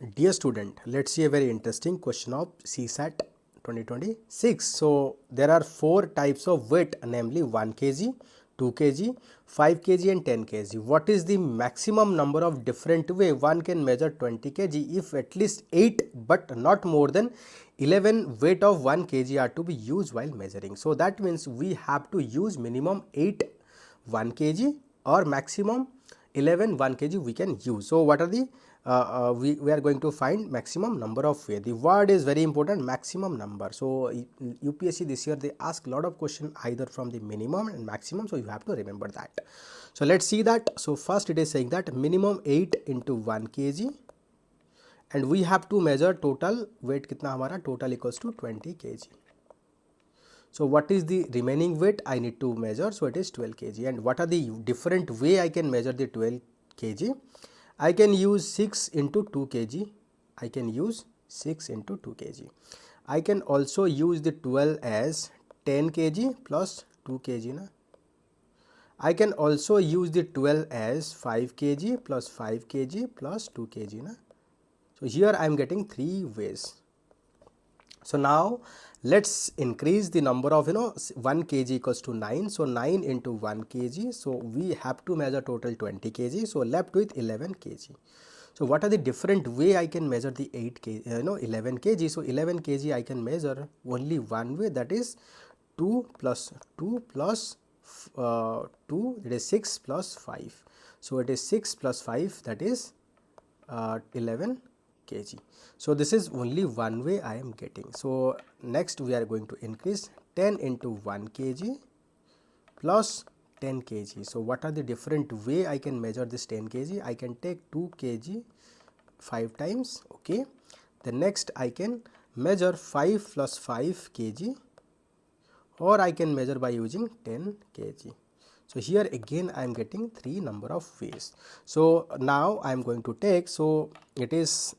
Dear student, let's see a very interesting question of CSAT 2026. So there are 4 types of weight, namely 1 kg, 2 kg, 5 kg and 10 kg. What is the maximum number of different way one can measure 20 kg if at least 8 but not more than 11 weight of 1 kg are to be used while measuring. So that means we have to use minimum 8 1 kg or maximum 11 1 kg we can use. So what are the we are going to find maximum number of way. The word is very important, maximum number. So UPSC this year they ask a lot of question either from the minimum and maximum, so you have to remember that. So let's see that. So first it is saying that minimum 8 into 1 kg and we have to measure total weight kitna hamara, total equals to 20 kg. So what is the remaining weight I need to measure? So it is 12 kg. And what are the different way I can measure the 12 kg? I can use 6 into 2 kg. I can use 6 into 2 kg. I can also use the 12 as 10 kg plus 2 kg. Na? I can also use the 12 as 5 kg plus 5 kg plus 2 kg. Na? So here I am getting 3 ways. So now let's increase the number of 1 kg equals to 9. So 9 into 1 kg. So we have to measure total 20 kg. So left with 11 kg. So what are the different way I can measure the 8 kg, 11 kg. So 11 kg I can measure only one way, that is 2 plus 2 plus 2, that is 6 plus 5. So it is 6 plus 5, that is 11 kg. So this is only one way I am getting. So next we are going to increase 10 into 1 kg plus 10 kg. So what are the different way I can measure this 10 kg? I can take 2 kg 5 times, okay. The next I can measure 5 plus 5 kg, or I can measure by using 10 kg. So here again I am getting 3 number of ways. So now I am going to take, so it is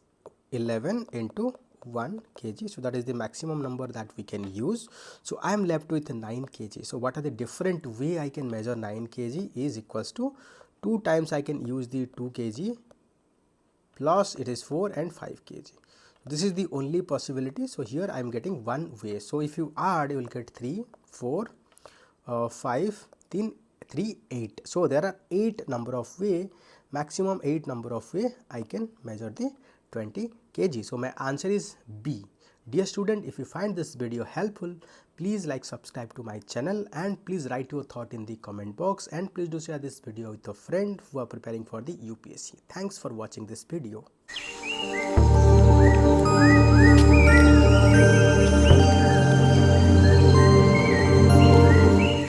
11 into 1 kg. So that is the maximum number that we can use. So I am left with 9 kg. So what are the different way I can measure 9 kg is equals to 2 times I can use the 2 kg plus it is 4 and 5 kg. This is the only possibility. So here I am getting one way. So if you add, you will get 3, 4, 5, 3, 8. So there are 8 number of way, maximum 8 number of way I can measure the 20 kg. So my answer is B. Dear student, if you find this video helpful, please like, subscribe to my channel and please write your thought in the comment box, and please do share this video with a friend who are preparing for the UPSC. Thanks for watching this video.